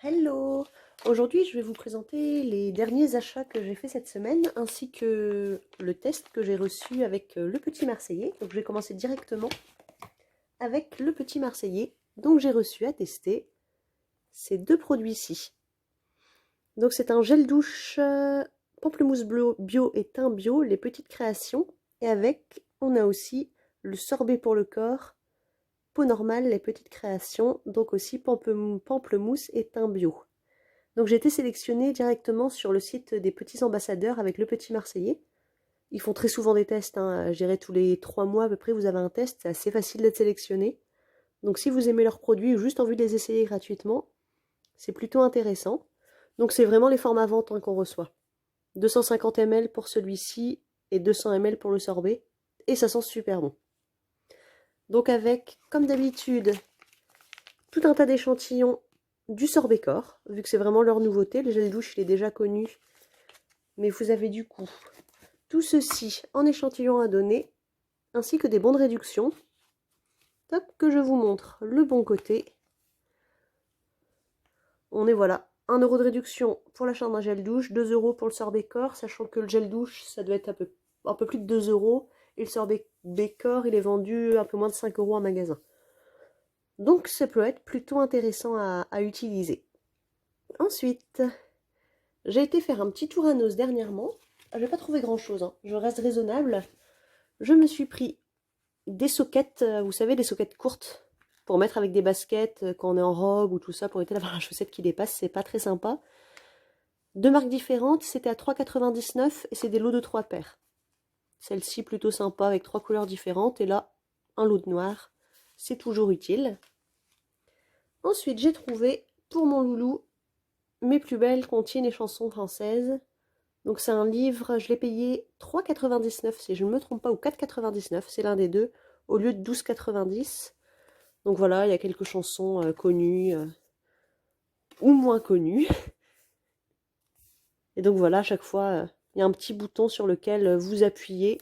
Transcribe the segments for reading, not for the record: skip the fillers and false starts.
Hello! Aujourd'hui, je vais vous présenter les derniers achats que j'ai fait cette semaine, ainsi que le test que j'ai reçu avec le Petit Marseillais. Donc je vais commencer directement avec le Petit Marseillais. Donc j'ai reçu à tester ces deux produits-ci. Donc c'est un gel douche pamplemousse bio et thym bio, les petites créations. Et avec, on a aussi le sorbet pour le corps, peau normale, les petites créations. Donc aussi pamplemousse et thym bio. Donc j'ai été sélectionnée directement sur le site des petits ambassadeurs avec le Petit Marseillais. Ils font très souvent des tests, hein. Je dirais tous les 3 mois à peu près vous avez un test, c'est assez facile d'être sélectionné. Donc si vous aimez leurs produits ou juste envie de les essayer gratuitement, c'est plutôt intéressant. Donc c'est vraiment les formats vente qu'on reçoit. 250 ml pour celui-ci et 200 ml pour le sorbet. Et ça sent super bon. Donc avec, comme d'habitude, tout un tas d'échantillons du sorbet corps, vu que c'est vraiment leur nouveauté. Le gel douche il est déjà connu. Mais vous avez du coup tout ceci en échantillon à donner, ainsi que des bons de réduction. Top, que je vous montre le bon côté. On est voilà, 1 € de réduction pour l'achat d'un gel douche, 2 € pour le sorbet corps, sachant que le gel douche, ça doit être un peu plus de 2 €, et le sorbet corps, il est vendu un peu moins de 5 € en magasin. Donc ça peut être plutôt intéressant à utiliser. Ensuite, j'ai été faire un petit tour à Noz dernièrement. Je n'ai pas trouvé grand chose, hein. Je reste raisonnable. Je me suis pris des soquettes, vous savez, des soquettes courtes pour mettre avec des baskets quand on est en robe ou tout ça, pour éviter d'avoir la chaussette qui dépasse, c'est pas très sympa. Deux marques différentes, c'était à 3,99 € et c'est des lots de 3 paires. Celle-ci plutôt sympa avec 3 couleurs différentes et là, un lot de noir, c'est toujours utile. Ensuite, j'ai trouvé, pour mon loulou, Mes plus belles contiennent les chansons françaises. Donc c'est un livre, je l'ai payé 3,99 € si je ne me trompe pas, ou 4,99 €, c'est l'un des deux, au lieu de 12,90 €. Donc voilà, il y a quelques chansons connues ou moins connues. Et donc voilà, à chaque fois, il y a un petit bouton sur lequel vous appuyez.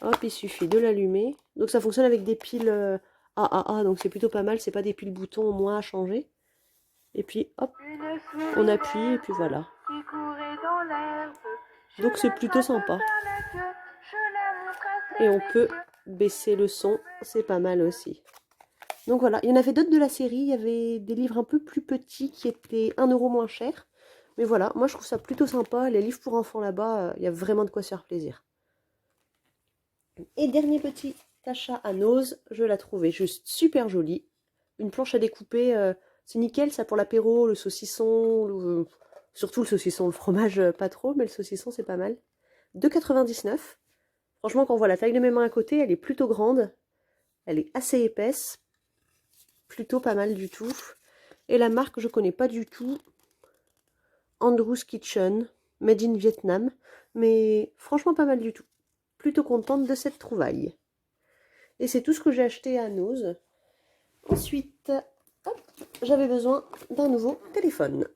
Hop, il suffit de l'allumer. Donc ça fonctionne avec des piles AAA, donc c'est plutôt pas mal, c'est pas des piles boutons au moins à changer. Et puis hop, on appuie et puis voilà. Donc c'est plutôt sympa. Et on peut baisser le son, c'est pas mal aussi. Donc voilà, il y en avait d'autres de la série, il y avait des livres un peu plus petits qui étaient 1 € moins chers. Mais voilà, moi je trouve ça plutôt sympa, les livres pour enfants là-bas, il y a vraiment de quoi se faire plaisir. Et dernier petit achat à Noz, je la trouvais juste super jolie. Une planche à découper, c'est nickel ça pour l'apéro, le saucisson, surtout le saucisson, le fromage pas trop, mais le saucisson c'est pas mal. 2,99 €. Franchement quand on voit la taille de mes mains à côté, elle est plutôt grande. Elle est assez épaisse. Plutôt pas mal du tout. Et la marque, je connais pas du tout. Andrew's Kitchen, made in Vietnam. Mais franchement, pas mal du tout. Plutôt contente de cette trouvaille. Et c'est tout ce que j'ai acheté à Noz. Ensuite, j'avais besoin d'un nouveau téléphone.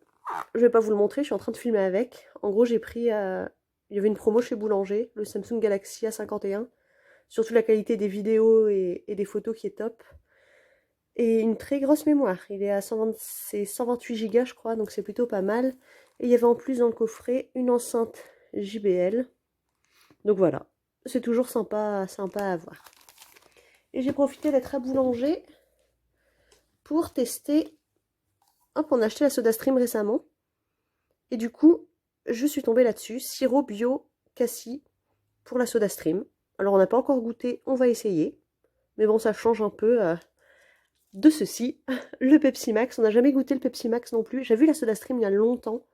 Je vais pas vous le montrer, je suis en train de filmer avec. En gros, j'ai pris... il y avait une promo chez Boulanger, le Samsung Galaxy A51. Surtout la qualité des vidéos et des photos qui est top. Et une très grosse mémoire. Il est à 128 Go je crois, donc c'est plutôt pas mal. Et il y avait en plus dans le coffret une enceinte JBL. Donc voilà, c'est toujours sympa, sympa à avoir. Et j'ai profité d'être à Boulanger pour tester. Hop, on a acheté la SodaStream récemment. Et du coup, je suis tombée là-dessus. Sirop bio cassis pour la SodaStream. Alors on n'a pas encore goûté, on va essayer. Mais bon, ça change un peu de ceci, le Pepsi Max. On n'a jamais goûté le Pepsi Max non plus. J'ai vu la SodaStream il y a longtemps,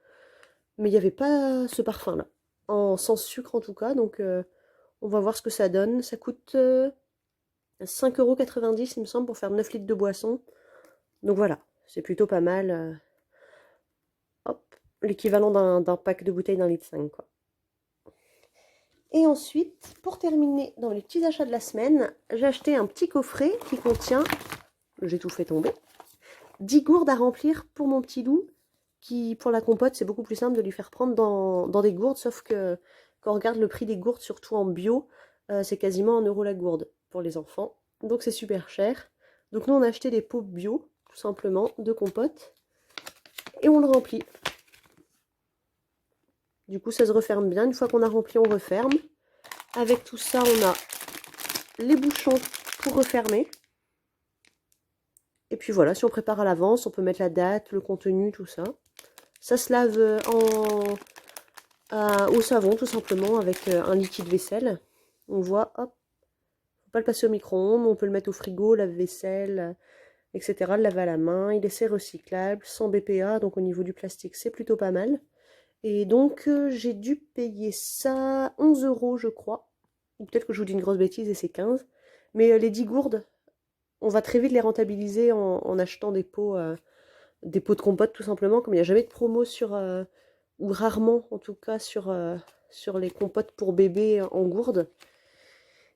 mais il n'y avait pas ce parfum-là. Sans sucre en tout cas, donc on va voir ce que ça donne. Ça coûte 5,90 € il me semble pour faire 9 litres de boisson. Donc voilà, c'est plutôt pas mal. Hop, l'équivalent d'un pack de bouteilles d'1,5 litre quoi. Et ensuite, pour terminer dans les petits achats de la semaine, j'ai acheté un petit coffret qui contient, j'ai tout fait tomber, 10 gourdes à remplir pour mon petit loup, qui pour la compote c'est beaucoup plus simple de lui faire prendre dans des gourdes, sauf que quand on regarde le prix des gourdes, surtout en bio, c'est quasiment 1 € la gourde pour les enfants, donc c'est super cher. Donc nous on a acheté des pots bio, tout simplement, de compote. et on le remplit. Du coup, ça se referme bien. Une fois qu'on a rempli, on referme. Avec tout ça, on a les bouchons pour refermer. Et puis voilà, si on prépare à l'avance, on peut mettre la date, le contenu, tout ça. Ça se lave au savon, tout simplement, avec un liquide vaisselle. On voit, hop, faut pas le passer au micro-ondes, on peut le mettre au frigo, lave-vaisselle, etc. Le laver à la main. Il est recyclable, sans BPA, donc au niveau du plastique, c'est plutôt pas mal. Et donc, j'ai dû payer ça 11 euros, je crois. Ou peut-être que je vous dis une grosse bêtise et c'est 15. Mais les 10 gourdes, on va très vite les rentabiliser en achetant des pots de compote, tout simplement. Comme il n'y a jamais de promo sur, ou rarement en tout cas, sur les compotes pour bébé en gourde.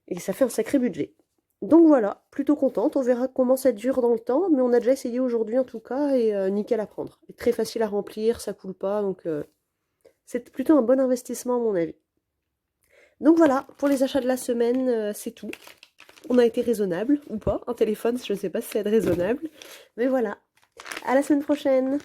Et ça fait un sacré budget. Donc voilà, plutôt contente. On verra comment ça dure dans le temps. Mais on a déjà essayé aujourd'hui en tout cas. Et nickel à prendre. Et très facile à remplir, ça coule pas. Donc c'est plutôt un bon investissement à mon avis. Donc voilà, pour les achats de la semaine, c'est tout. On a été raisonnable, ou pas. Un téléphone, je ne sais pas si c'est raisonnable. Mais voilà. À la semaine prochaine.